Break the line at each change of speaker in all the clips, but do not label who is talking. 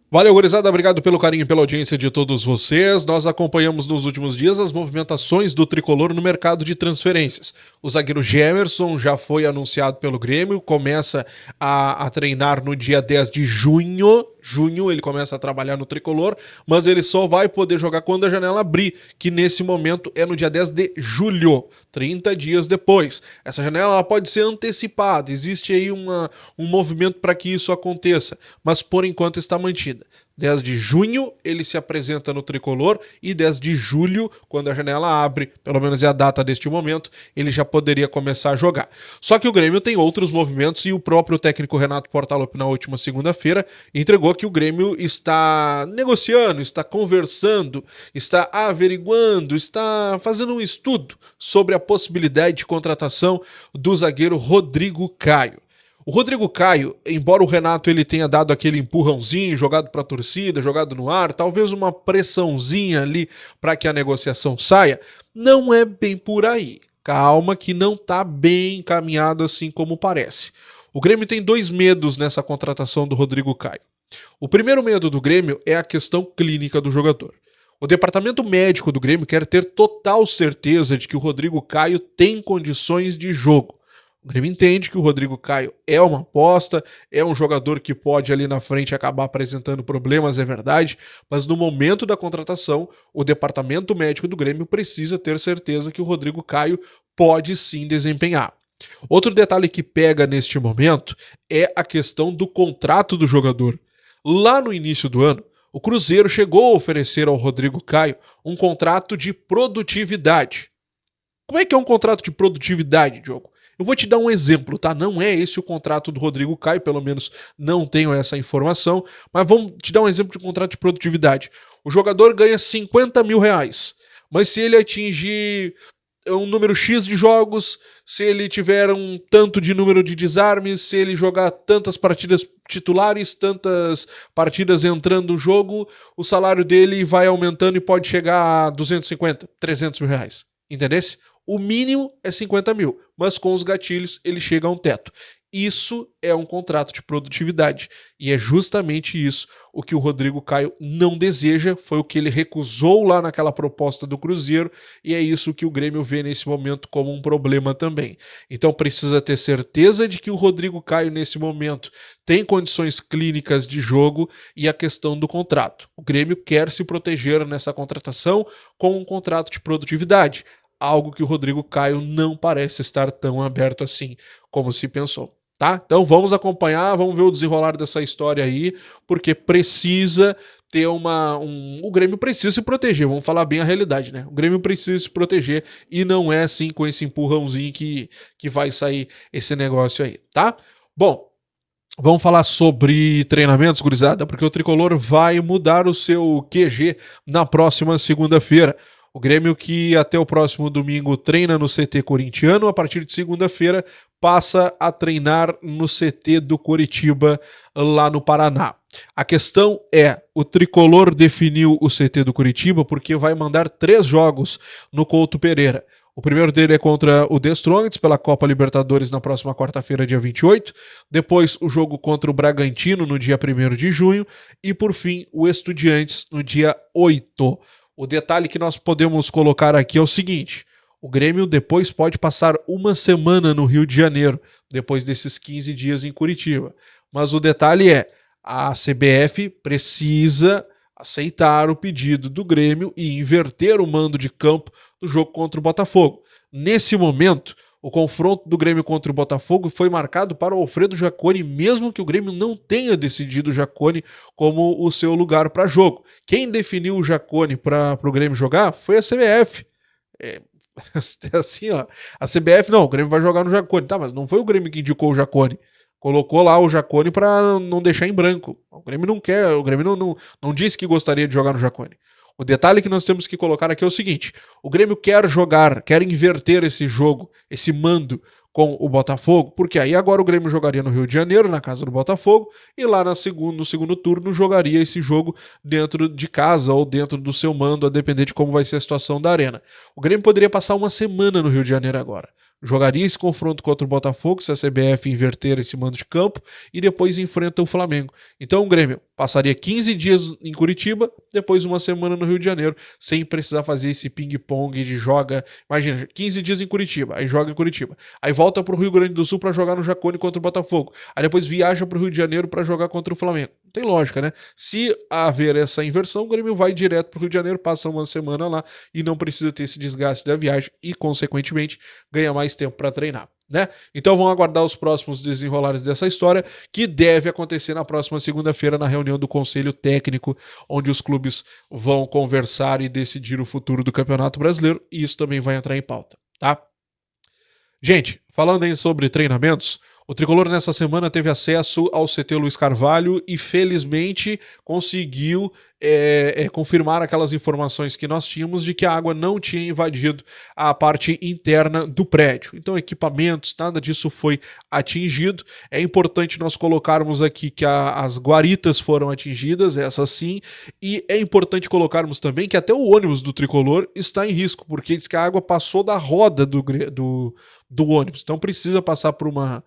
Valeu, gurizada, obrigado pelo carinho e pela audiência de todos vocês. Nós acompanhamos nos últimos dias as movimentações do tricolor no mercado de transferências. O zagueiro Gemerson já foi anunciado pelo Grêmio, começa a treinar no dia 10 de junho. Ele começa a trabalhar no tricolor, mas ele só vai poder jogar quando a janela abrir, que nesse momento é no dia 10 de julho, 30 dias depois. Essa janela ela pode ser antecipada, existe aí um movimento para que isso aconteça, mas por enquanto está mantida. 10 de junho ele se apresenta no tricolor e 10 de julho, quando a janela abre, pelo menos é a data deste momento, ele já poderia começar a jogar. Só que o Grêmio tem outros movimentos e o próprio técnico Renato Portaluppi na última segunda-feira entregou que o Grêmio está negociando, está conversando, está averiguando, está fazendo um estudo sobre a possibilidade de contratação do zagueiro Rodrigo Caio. O Rodrigo Caio, embora o Renato ele tenha dado aquele empurrãozinho, jogado para a torcida, jogado no ar, talvez uma pressãozinha ali para que a negociação saia, não é bem por aí. Calma que não está bem encaminhado assim como parece. O Grêmio tem dois medos nessa contratação do Rodrigo Caio. O primeiro medo do Grêmio é a questão clínica do jogador. O departamento médico do Grêmio quer ter total certeza de que o Rodrigo Caio tem condições de jogo. O Grêmio entende que o Rodrigo Caio é uma aposta, é um jogador que pode ali na frente acabar apresentando problemas, é verdade, mas no momento da contratação, o departamento médico do Grêmio precisa ter certeza que o Rodrigo Caio pode sim desempenhar. Outro detalhe que pega neste momento é a questão do contrato do jogador. Lá no início do ano, o Cruzeiro chegou a oferecer ao Rodrigo Caio um contrato de produtividade. Como é que é um contrato de produtividade, Diogo? Eu vou te dar um exemplo, tá? Não é esse o contrato do Rodrigo Caio, pelo menos não tenho essa informação, mas vamos te dar um exemplo de contrato de produtividade. O jogador ganha 50 mil reais, mas se ele atingir um número X de jogos, se ele tiver um tanto de número de desarmes, se ele jogar tantas partidas titulares, tantas partidas entrando no jogo, o salário dele vai aumentando e pode chegar a 250, 300 mil reais. Entendesse? O mínimo é 50 mil, mas com os gatilhos ele chega a um teto. Isso é um contrato de produtividade. E é justamente isso o que o Rodrigo Caio não deseja, foi o que ele recusou lá naquela proposta do Cruzeiro, e é isso que o Grêmio vê nesse momento como um problema também. Então precisa ter certeza de que o Rodrigo Caio nesse momento tem condições clínicas de jogo e a questão do contrato. O Grêmio quer se proteger nessa contratação com um contrato de produtividade. Algo que o Rodrigo Caio não parece estar tão aberto assim como se pensou, tá? Então vamos acompanhar, vamos ver o desenrolar dessa história aí, porque precisa ter o Grêmio precisa se proteger, vamos falar bem a realidade, né? O Grêmio precisa se proteger e não é assim com esse empurrãozinho que vai sair esse negócio aí, tá? Bom, vamos falar sobre treinamentos, gurizada, porque o Tricolor vai mudar o seu QG na próxima segunda-feira. O Grêmio que até o próximo domingo treina no CT corintiano, a partir de segunda-feira passa a treinar no CT do Coritiba, lá no Paraná. A questão é, o Tricolor definiu o CT do Coritiba porque vai mandar 3 jogos no Couto Pereira. O primeiro dele é contra o The Strongest pela Copa Libertadores na próxima quarta-feira, dia 28. Depois o jogo contra o Bragantino no dia 1º de junho. E por fim o Estudiantes no dia 8. O detalhe que nós podemos colocar aqui é o seguinte: o Grêmio depois pode passar uma semana no Rio de Janeiro, depois desses 15 dias em Curitiba. Mas o detalhe é, a CBF precisa aceitar o pedido do Grêmio e inverter o mando de campo do jogo contra o Botafogo. Nesse momento, o confronto do Grêmio contra o Botafogo foi marcado para o Alfredo Jaconi, mesmo que o Grêmio não tenha decidido o Jaconi como o seu lugar para jogo. Quem definiu o Jaconi para o Grêmio jogar foi a CBF. É, assim, ó, a CBF, não, o Grêmio vai jogar no Jaconi. Tá, mas não foi o Grêmio que indicou o Jaconi. Colocou lá o Jaconi para não deixar em branco. O Grêmio não quer, o Grêmio não disse que gostaria de jogar no Jaconi. O detalhe que nós temos que colocar aqui é o seguinte: o Grêmio quer jogar, quer inverter esse jogo, esse mando com o Botafogo, porque aí agora o Grêmio jogaria no Rio de Janeiro, na casa do Botafogo, e lá no segundo turno jogaria esse jogo dentro de casa ou dentro do seu mando, a depender de como vai ser a situação da arena. O Grêmio poderia passar uma semana no Rio de Janeiro agora. jogaria esse confronto contra o Botafogo, se a CBF inverter esse mando de campo, e depois enfrenta o Flamengo. Então o Grêmio passaria 15 dias em Curitiba, depois uma semana no Rio de Janeiro, sem precisar fazer esse ping-pong de joga. Imagina, 15 dias em Curitiba, aí joga em Curitiba. Aí volta pro Rio Grande do Sul para jogar no Jacone contra o Botafogo. Aí depois viaja pro Rio de Janeiro para jogar contra o Flamengo. Não tem lógica, né? Se haver essa inversão, o Grêmio vai direto pro Rio de Janeiro, passa uma semana lá e não precisa ter esse desgaste da viagem e, consequentemente, ganha mais tempo para treinar. Né? Então vamos aguardar os próximos desenrolares dessa história, que deve acontecer na próxima segunda-feira na reunião do Conselho Técnico, onde os clubes vão conversar e decidir o futuro do Campeonato Brasileiro, e isso também vai entrar em pauta, tá? Gente, falando aí sobre treinamentos, o Tricolor nessa semana teve acesso ao CT Luiz Carvalho e felizmente conseguiu confirmar aquelas informações que nós tínhamos de que a água não tinha invadido a parte interna do prédio. Então equipamentos, nada disso foi atingido. É importante nós colocarmos aqui que as guaritas foram atingidas, essas sim, e é importante colocarmos também que até o ônibus do Tricolor está em risco, porque diz que a água passou da roda do ônibus, então precisa passar por uma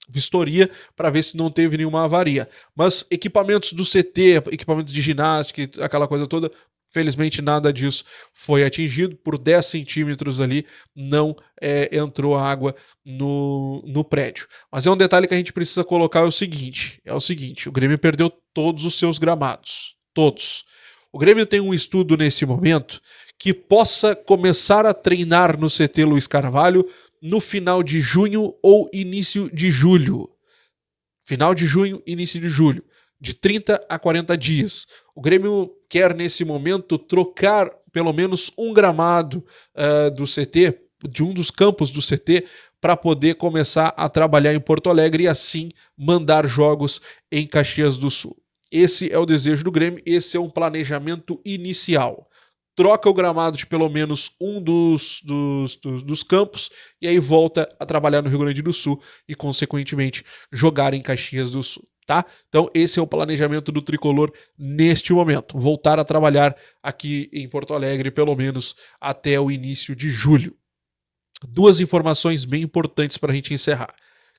vistoria para ver se não teve nenhuma avaria. Mas equipamentos do CT, equipamentos de ginástica, aquela coisa toda, felizmente nada disso foi atingido. Por 10 centímetros ali não entrou água no prédio. Mas é um detalhe que a gente precisa colocar, é o seguinte, o Grêmio perdeu todos os seus gramados, todos. O Grêmio tem um estudo nesse momento que possa começar a treinar no CT Luiz Carvalho no final de junho ou início de julho. Final de junho, início de julho. De 30 a 40 dias. O Grêmio quer, nesse momento, trocar pelo menos um gramado do CT, de um dos campos do CT, para poder começar a trabalhar em Porto Alegre e assim mandar jogos em Caxias do Sul. Esse é o desejo do Grêmio, esse é um planejamento inicial. Troca o gramado de pelo menos um dos campos e aí volta a trabalhar no Rio Grande do Sul e, consequentemente, jogar em Caxias do Sul, tá? Então esse é o planejamento do Tricolor neste momento, voltar a trabalhar aqui em Porto Alegre pelo menos até o início de julho. Duas informações bem importantes para a gente encerrar.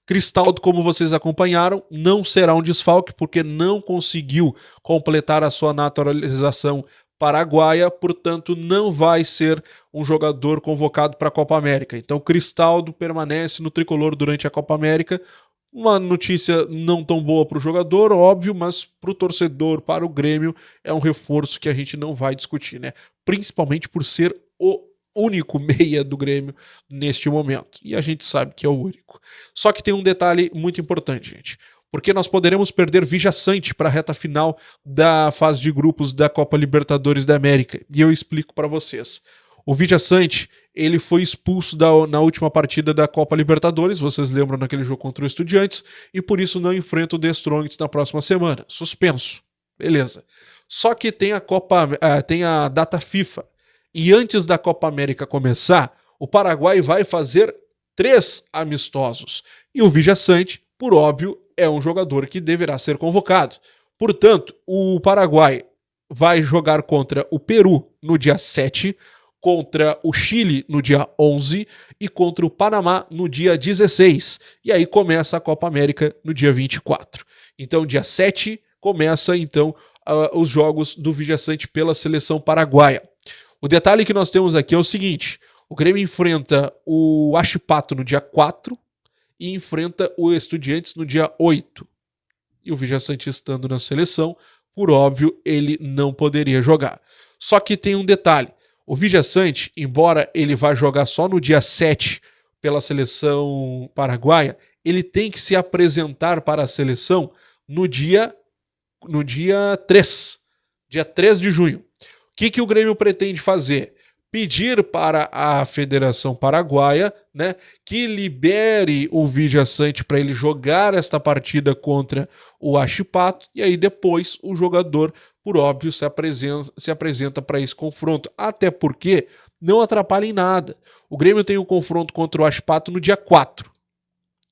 Cristaldo, como vocês acompanharam, não será um desfalque porque não conseguiu completar a sua naturalização paraguaia, portanto não vai ser um jogador convocado para a Copa América. Então Cristaldo permanece no Tricolor durante a Copa América. Uma notícia não tão boa para o jogador, óbvio, mas para o torcedor, para o Grêmio, é um reforço que a gente não vai discutir, né? Principalmente por ser o único meia do Grêmio neste momento. E a gente sabe que é o único. Só que tem um detalhe muito importante, gente. Porque nós poderemos perder Vija Sante para a reta final da fase de grupos da Copa Libertadores da América. E eu explico para vocês. O Vija Sante, ele foi expulso na última partida da Copa Libertadores, vocês lembram naquele jogo contra o Estudiantes, e por isso não enfrenta o The Strongest na próxima semana. Suspenso. Beleza. Só que tem a data FIFA. E antes da Copa América começar, o Paraguai vai fazer 3 amistosos. E o Vija Sante, por óbvio, é um jogador que deverá ser convocado. Portanto, o Paraguai vai jogar contra o Peru no dia 7, contra o Chile no dia 11 e contra o Panamá no dia 16. E aí começa a Copa América no dia 24. Então, dia 7, começa então os jogos do Vija Sante pela seleção paraguaia. O detalhe que nós temos aqui é o seguinte: o Grêmio enfrenta o Huachipato no dia 4 e enfrenta o Estudiantes no dia 8. E o Vija Sante estando na seleção, por óbvio, ele não poderia jogar. Só que tem um detalhe: o Vija Sante, embora ele vá jogar só no dia 7 pela seleção paraguaia, ele tem que se apresentar para a seleção no dia 3. Dia 3 de junho. O que o Grêmio pretende fazer? Pedir para a Federação Paraguaia, né, que libere o Vija Sante para ele jogar esta partida contra o Huachipato, e aí depois o jogador, por óbvio, se apresenta para esse confronto, até porque não atrapalha em nada. O Grêmio tem um confronto contra o Huachipato no dia 4.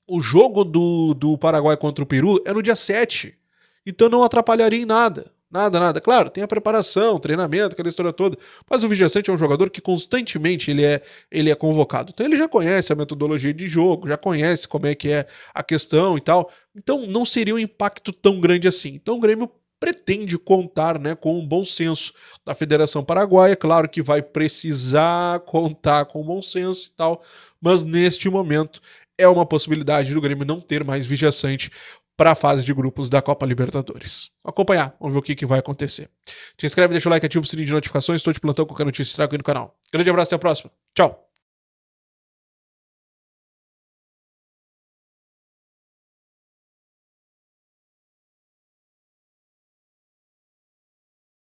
O jogo do Paraguai contra o Peru é no dia 7, então não atrapalharia em nada. Nada. Claro, tem a preparação, treinamento, aquela história toda, mas o Vijaçante é um jogador que constantemente ele é convocado. Então ele já conhece a metodologia de jogo, já conhece como é que é a questão e tal. Então não seria um impacto tão grande assim. Então o Grêmio pretende contar, né, com um bom senso da Federação Paraguaia. Claro que vai precisar contar com bom senso e tal, mas neste momento é uma possibilidade do Grêmio não ter mais Vijaçante para a fase de grupos da Copa Libertadores. Vamos acompanhar, vamos ver o que vai acontecer. Te inscreve, deixa o like, ativa o sininho de notificações, estou de plantão, qualquer notícia trago aqui no canal. Grande abraço, até a próxima. Tchau!